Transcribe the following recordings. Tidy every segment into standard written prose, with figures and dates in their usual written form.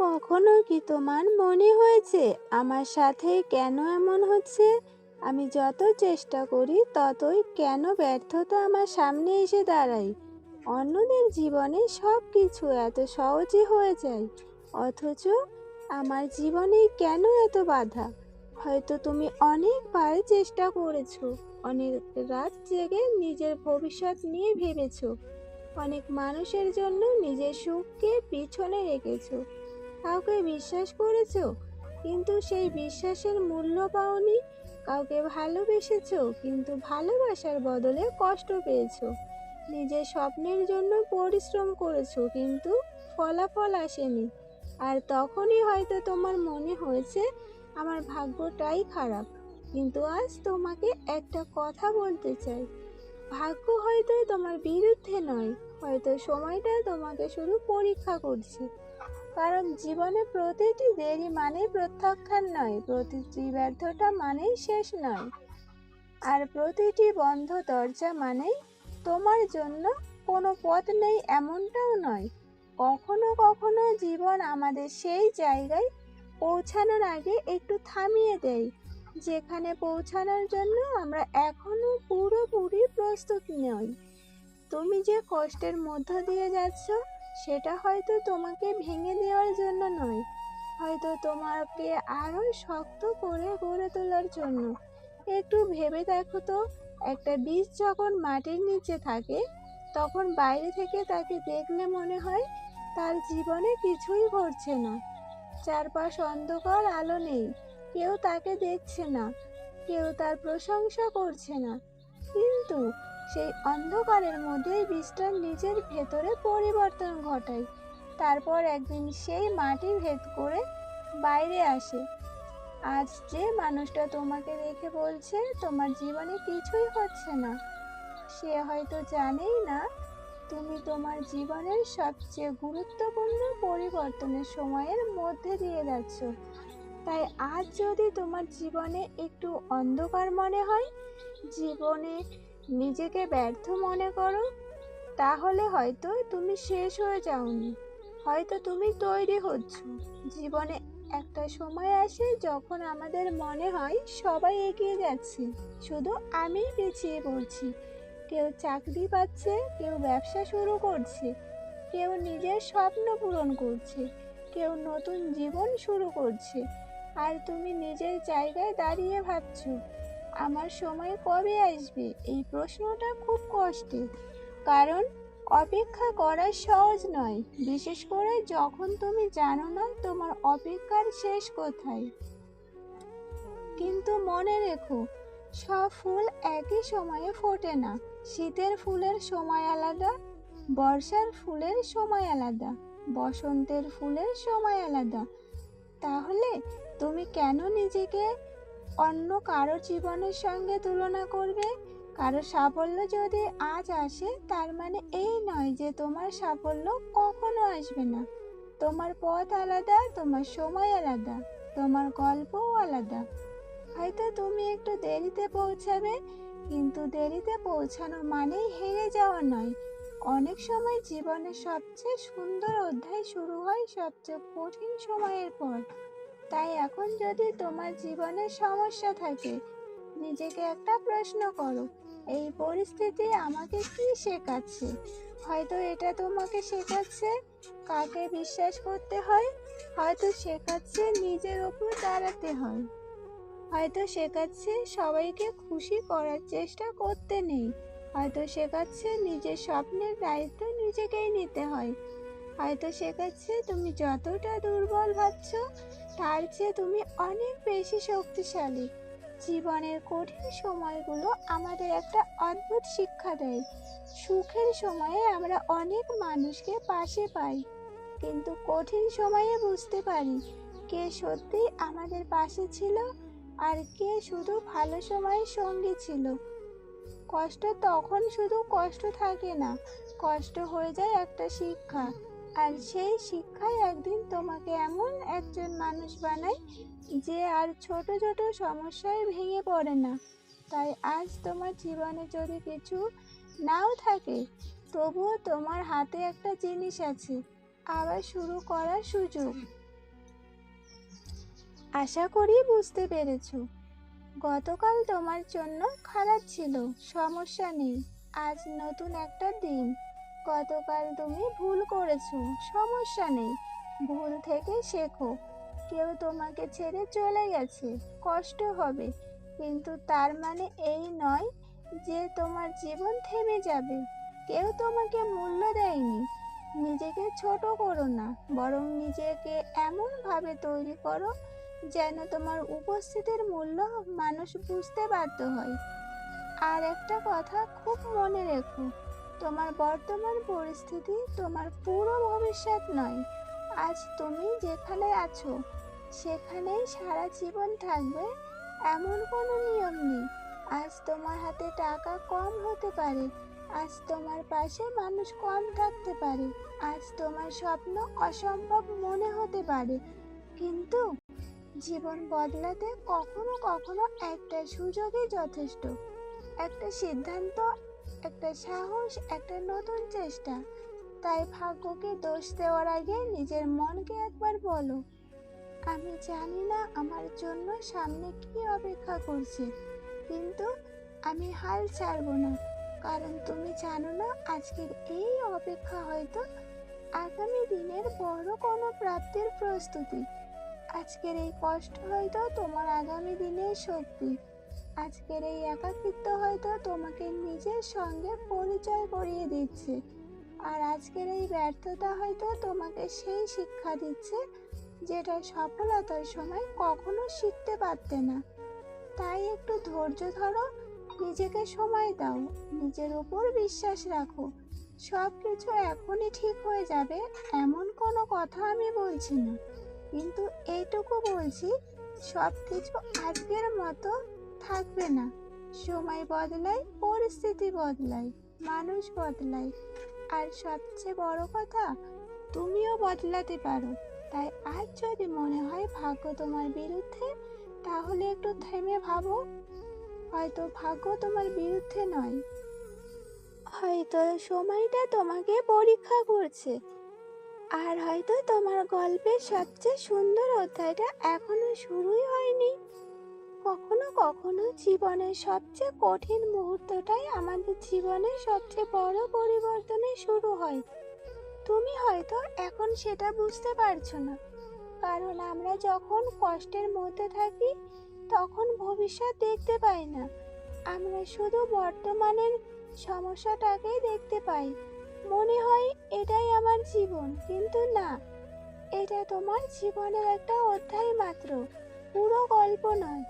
কখনো কি তোমার মনে হয়েছে আমার সাথে কেন এমন হচ্ছে? আমি যত চেষ্টা করি ততই কেন ব্যর্থতা আমার সামনে এসে দাঁড়ায়? অন্যদের জীবনে সব কিছু এত সহজে হয়ে যায়, অথচ আমার জীবনে কেন এত বাধা? হয়তো তুমি অনেকবার চেষ্টা করেছো, অনেক রাত জেগে নিজের ভবিষ্যৎ নিয়ে ভেবেছো, অনেক মানুষের জন্য নিজের সুখকে পিছনে রেখেছো, কাউকে বিশ্বাস করেছো কিন্তু সেই বিশ্বাসের মূল্য পাওনি, কাউকে ভালোবেসেছো কিন্তু ভালোবাসার বদলে কষ্ট পেয়েছো, নিজের স্বপ্নের জন্য পরিশ্রম করেছো কিন্তু ফলাফল আসেনি। আর তখনই হয়তো তোমার মনে হয়েছে আমার ভাগ্যটাই খারাপ। কিন্তু আজ তোমাকে একটা কথা বলতে চাই, ভাগ্য হয়তো তোমার বিরুদ্ধে নয়, হয়তো সময়টা তোমাকে শুধু পরীক্ষা করছে। কারণ জীবনে প্রতিটি দেরি মানে প্রত্যাখ্যান নয়, প্রতিটি ব্যর্থতা মানেই শেষ নয়, আর প্রতিটি বন্ধ দরজা মানেই তোমার জন্য কোনো পথ নেই এমনটাও নয়। কখনো কখনো জীবন আমাদের সেই জায়গায় পৌঁছানোর আগে একটু থামিয়ে দেয়, যেখানে পৌঁছানোর জন্য আমরা এখনো পুরোপুরি প্রস্তুত নই। তুমি যে কষ্টের মধ্য দিয়ে যাচ্ছ, সেটা হয়তো তোমাকে ভেঙে দেওয়ার জন্য নয়, হয়তো তোমাকে আরো শক্ত করে গড়ে তোলার জন্য। একটু ভেবে দেখো তো, একটা বীজ যখন মাটির নিচে থাকে, তখন বাইরে থেকে তাকে দেখলে মনে হয় তার জীবনে কিছুই ঘটছে না, চারপাশ অন্ধকার, আলো নেই, কেউ তাকে দেখছে না, কেউ তার প্রশংসা করছে না। কিন্তু সেই অন্ধকারের মধ্যেই বীজটা নিজের ভেতরে পরিবর্তন ঘটায়, তারপর একদিন সেই মাটি ভেদ করে বাইরে আসে। আজ যে মানুষটা তোমাকে দেখে বলছে তোমার জীবনে কিছুই হচ্ছে না, সে হয়তো জানেই না তুমি তোমার জীবনের সবচেয়ে গুরুত্বপূর্ণ পরিবর্তনের সময়ের মধ্যে দিয়ে যাচ্ছ। তাই আজ যদি তোমার জীবনে একটু অন্ধকার মনে হয়, জীবনে নিজেকে ব্যর্থ মনে করো, তাহলে হয়তো তুমি শেষ হয়ে যাওনি, হয়তো তুমি তৈরি হচ্ছ। জীবনে একটা সময় আসে যখন আমাদের মনে হয় সবাই এগিয়ে যাচ্ছে, শুধু আমি পিছিয়ে পড়ছি। কেউ চাকরি পাচ্ছে, কেউ ব্যবসা শুরু করছে, কেউ নিজের স্বপ্ন পূরণ করছে, কেউ নতুন জীবন শুরু করছে, আর তুমি নিজের জায়গায় দাঁড়িয়ে ভাবছো আমার সময় কবে আসবে। এই প্রশ্নটা খুব কষ্টের, কারণ অপেক্ষা করা সহজ নয়, বিশেষ করে যখন তুমি জানো না তোমার অপেক্ষার শেষ কোথায়। কিন্তু মনে রেখো, সব ফুল একই সময়ে ফোটে না। শীতের ফুলের সময় আলাদা, বর্ষার ফুলের সময় আলাদা, বসন্তের ফুলের সময় আলাদা। তাহলে তুমি কেন নিজেকে অন্য কারো জীবনের সঙ্গে তুলনা করবে? কারো সাফল্য যদি আজ আসে, তার মানে এই নয় যে তোমার সাফল্য কখনো আসবে না। তোমার পথ আলাদা, তোমার সময় আলাদা, তোমার গল্পও আলাদা। হয়তো তুমি একটু দেরিতে পৌঁছাবে, কিন্তু দেরিতে পৌঁছানো মানেই হেরে যাওয়া নয়। অনেক সময় জীবনের সবচেয়ে সুন্দর অধ্যায় শুরু হয় সবচেয়ে কঠিন সময়ের পর। তাই এখন যদি তোমার জীবনে সমস্যা থাকে, নিজেকে একটা প্রশ্ন করো, এই পরিস্থিতি আমাকে কি শেখাচ্ছে? হয়তো এটা তোমাকে শেখাচ্ছে কাকে বিশ্বাস করতে হয়, হয়তো শেখাচ্ছে নিজের ওপর দাঁড়াতে হয়, হয়তো শেখাচ্ছে সবাইকে খুশি করার চেষ্টা করতে নেই, হয়তো শেখাচ্ছে নিজের স্বপ্নের দায়িত্ব নিজেকেই নিতে হয়, হয়তো শেখাচ্ছে তুমি যতটা দুর্বল ভাবছো তার চেয়ে তুমি অনেক বেশি শক্তিশালী। জীবনের কঠিন সময়গুলো আমাদের একটা অদ্ভুত শিক্ষা দেয়। সুখের সময়ে আমরা অনেক মানুষকে পাশে পাই, কিন্তু কঠিন সময়ে বুঝতে পারি কে সত্যি আমাদের পাশে ছিল আর কে শুধু ভালো সময়ে সঙ্গী ছিল। কষ্ট তখন শুধু কষ্ট থাকে না, কষ্ট হয়ে যায় একটা শিক্ষা, আর সেই শিক্ষাই একদিন তোমাকে এমন একজন মানুষ বানায় যে আর ছোট ছোট সমস্যায় ভেঙে পড়ে না। তাই আজ তোমার জীবনে যদি কিছু নাও থাকে, তবুও তোমার হাতে একটা জিনিস আছে, আবার শুরু করার সুযোগ। আশা করি বুঝতে পেরেছো। গতকাল তোমার জন্য খারাপ ছিল, সমস্যা নেই। আজ নতুন একটা দিন। গতকাল তুমি ভুল করেছো, সমস্যা নেই। ভুল থেকে শেখো। কেউ তোমাকে ছেড়ে চলে গেছে, কষ্ট হবে, কিন্তু তার মানে এই নয় যে তোমার জীবন থেমে যাবে। কেউ তোমাকে মূল্য দেয়নি। নিজেকে ছোট করো না, বরং নিজেকে এমন ভাবে তৈরি করো যেন তোমার উপস্থিতির মূল্য মানুষ বুঝতে বাধ্য হয়। আর একটা কথা খুব মনে রেখো, তোমার বর্তমান পরিস্থিতি তোমার পুরো ভবিষ্যৎ নয়। আজ তুমি যেখানে আছো সেখানেই সারা জীবন থাকবে এমন কোনো নিয়ম নেই। আজ তোমার হাতে টাকা কম হতে পারে, আজ তোমার পাশে মানুষ কম থাকতে পারে, আজ তোমার স্বপ্ন অসম্ভব মনে হতে পারে, কিন্তু জীবন বদলাতে কখনো কখনো একটা সুযোগই যথেষ্ট। একটা সিদ্ধান্ত, একটা সাহস, একটা নতুন চেষ্টা। তাই ভাগ্যকে দোষ দেওয়ার আগে নিজের মনকে একবার বলো, আমি জানি না আমার জন্য সামনে কি অপেক্ষা করছে, কিন্তু আমি হাল ছাড়বো না। কারণ তুমি জানো না আজকের এই অপেক্ষা হয়তো আগামী দিনের বড় কোনো প্রাপ্তির প্রস্তুতি। আজকের এই কষ্ট হয়তো তোমার আগামী দিনের শক্তি। আজকের এই একাকিত্ব হয়তো তোমাকে নিজের সঙ্গে পরিচয় করিয়ে দিচ্ছে। আর আজকের এই ব্যর্থতা হয়তো তোমাকে সেই শিক্ষা দিচ্ছে যেটা সফলতার সময় কখনো শিখতে পারতে না। তাই একটু ধৈর্য ধরো, নিজেকে সময় দাও, নিজের উপর বিশ্বাস রাখো। সব কিছু এখনই ঠিক হয়ে যাবে এমন কোনো কথা আমি বলছি না, কিন্তু এইটুকু বলছি, সব কিছু আজকের মতো থাকবে না। সময় বদলায়, পরিস্থিতি বদলায়, মানুষ বদলায়, আর সবচেয়ে বড় কথা, তুমিও বদলাতে পারো। তাই আজ যদি মনে হয় ভাগ্য তোমার বিরুদ্ধে, তাহলে একটু থেমে ভাবো, হয়তো ভাগ্য তোমার বিরুদ্ধে নয়, হয়তো সময়টা তোমাকে পরীক্ষা করছে। আর হয়তো তোমার গল্পের সবচেয়ে সুন্দর অধ্যায়টা এখনো শুরুই হয়নি। কখনো কখনো জীবনের সবচেয়ে কঠিন মুহূর্তটাই আমাদের জীবনের সবচেয়ে বড় পরিবর্তনের শুরু হয়। তুমি হয়তো এখন সেটা বুঝতে পারছো না, কারণ আমরা যখন কষ্টের মধ্যে থাকি তখন ভবিষ্যৎ দেখতে পাই না। আমরা শুধু বর্তমানের সমস্যাটাকেই দেখতে পাই। মনে হয় এটাই আমার জীবন, কিন্তু না, এটা তোমার জীবনের একটা অধ্যায় মাত্র, পুরো গল্প নয়।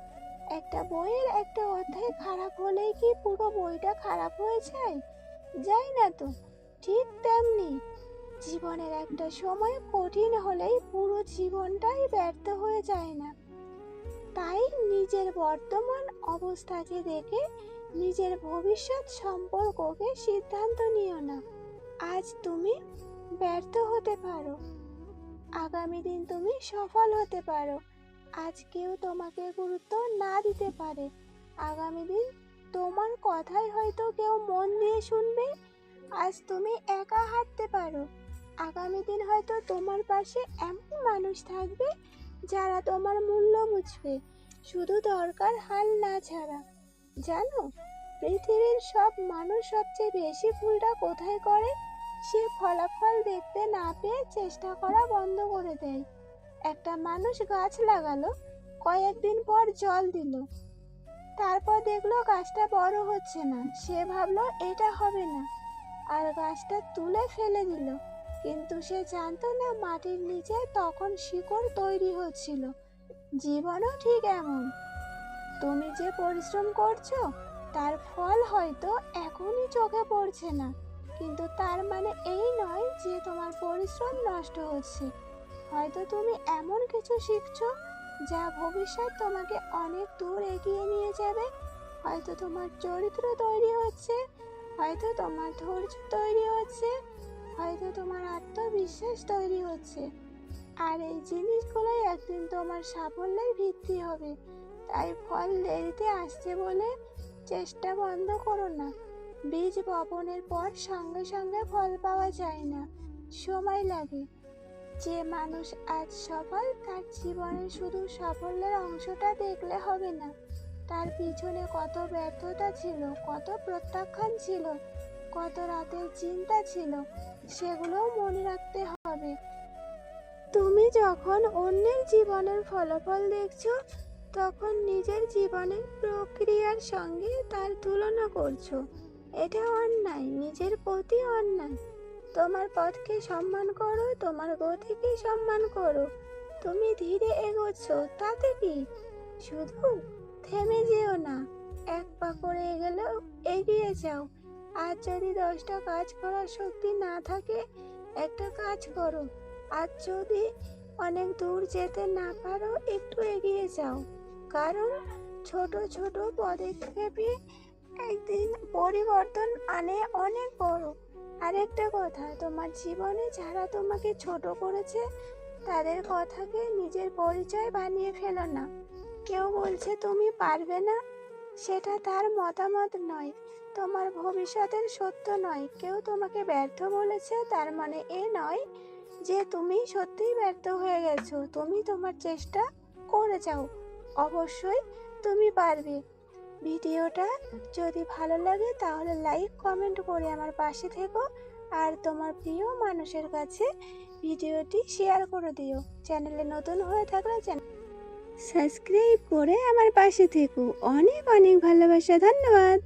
একটা বইয়ের একটা অধ্যায় খারাপ হলেই কি পুরো বইটা খারাপ হয়ে যায়? যায় না তো। ঠিক তেমনি জীবনের একটা সময় কঠিন হলেই পুরো জীবনটাই ব্যর্থ হয়ে যায় না। তাই নিজের বর্তমান অবস্থাকে দেখে নিজের ভবিষ্যৎ সম্পর্ককে সিদ্ধান্ত নিও না। আজ তুমি ব্যর্থ হতে পারো, আগামী দিন তুমি সফল হতে পারো। আজ কেউ তোমাকে গুরুত্ব না দিতে পারে, আগামী দিন তোমার কথাই হয়তো কেউ মন দিয়ে শুনবে। আজ তুমি একা হাঁটতে পারো, আগামী দিন হয়তো তোমার পাশে এমন মানুষ থাকবে যারা তোমার মূল্য বুঝবে, শুধু দরকার হাল না ছাড়া। জানো, পৃথিবীর সব মানুষ সবচেয়ে বেশি ভুলটা কোথায় করে? সে ফলাফল দেখতে না পেয়ে চেষ্টা করা বন্ধ করে দেয়। একটা মানুষ গাছ লাগালো, কয়েকদিন পর জল দিল, তারপর দেখলো গাছটা বড় হচ্ছে না। সে ভাবলো এটা হবে না, আর গাছটা তুলে ফেলে দিল। কিন্তু সে জানতো না মাটির নিচে তখন শিকড় তৈরি হচ্ছিল। জীবনও ঠিক এমন। তুমি যে পরিশ্রম করছো তার ফল হয়তো এখনই চোখে পড়ছে না, কিন্তু তার মানে এই নয় যে তোমার পরিশ্রম নষ্ট হচ্ছে। হয়তো তুমি এমন কিছু শিখছো যা ভবিষ্যৎ তোমাকে অনেক দূর এগিয়ে নিয়ে যাবে। হয়তো তোমার চরিত্র তৈরি হচ্ছে, হয়তো তোমার ধৈর্য তৈরি হচ্ছে, হয়তো তোমার আত্মবিশ্বাস তৈরি হচ্ছে। আর এই জিনিসগুলোই একদিন তোমার সাফল্যের ভিত্তি হবে। তাই ফল দেরিতে আসছে বলে চেষ্টা বন্ধ করো না। বীজ বপনের পর সঙ্গে সঙ্গে ফল পাওয়া যায় না, সময় লাগে। যে মানুষ আজ সফল, তার জীবনে শুধু সাফল্যের অংশটা দেখলে হবে না, তার পিছনে কত ব্যর্থতা ছিল, কত প্রত্যাখ্যান ছিল, কত রাতের চিন্তা ছিল, সেগুলোও মনে রাখতে হবে। তুমি যখন অন্যের জীবনের ফলাফল দেখছো, তখন নিজের জীবনের প্রক্রিয়ার সঙ্গে তার তুলনা করছো। এটা অন্যায়, নিজের প্রতি অন্যায়। তোমার পথকে সম্মান করো, তোমার গতিকে সম্মান করো। তুমি ধীরে এগোচ্ছ, তাতে কি? শুধু থেমে যেও না, এক পা করে গেলেও এগিয়ে যাও। আজ যদি 10টা কাজ করার শক্তি না থাকে, একটা কাজ করো। আজ যদি অনেক দূর যেতে না পারো, একটু এগিয়ে যাও। কারণ ছোট ছোট পদক্ষেপে একদিন পরিবর্তন আনে অনেক বড়। আরেকটা কথা, তোমার জীবনে যারা তোমাকে ছোট করেছে, তাদের কথাকে নিজের পরিচয় বানিয়ে ফেলো না। কেউ বলছে তুমি পারবে না, সেটা তার মতামত নয়, তোমার ভবিষ্যতের সত্য নয়। কেউ তোমাকে ব্যর্থ বলেছে, তার মানে এ নয় যে তুমি সত্যিই ব্যর্থ হয়ে গেছো। তুমি তোমার চেষ্টা করে যাও, অবশ্যই তুমি পারবে। ভিডিওটা যদি ভালো লাগে তাহলে লাইক কমেন্ট করে আমার পাশে থেকো, আর তোমার প্রিয় মানুষের কাছে ভিডিওটি শেয়ার করে দিও। চ্যানেলে নতুন হয়ে থাকলে চ্যানেল সাবস্ক্রাইব করে আমার পাশে থেকো। অনেক অনেক ভালোবাসা, ধন্যবাদ।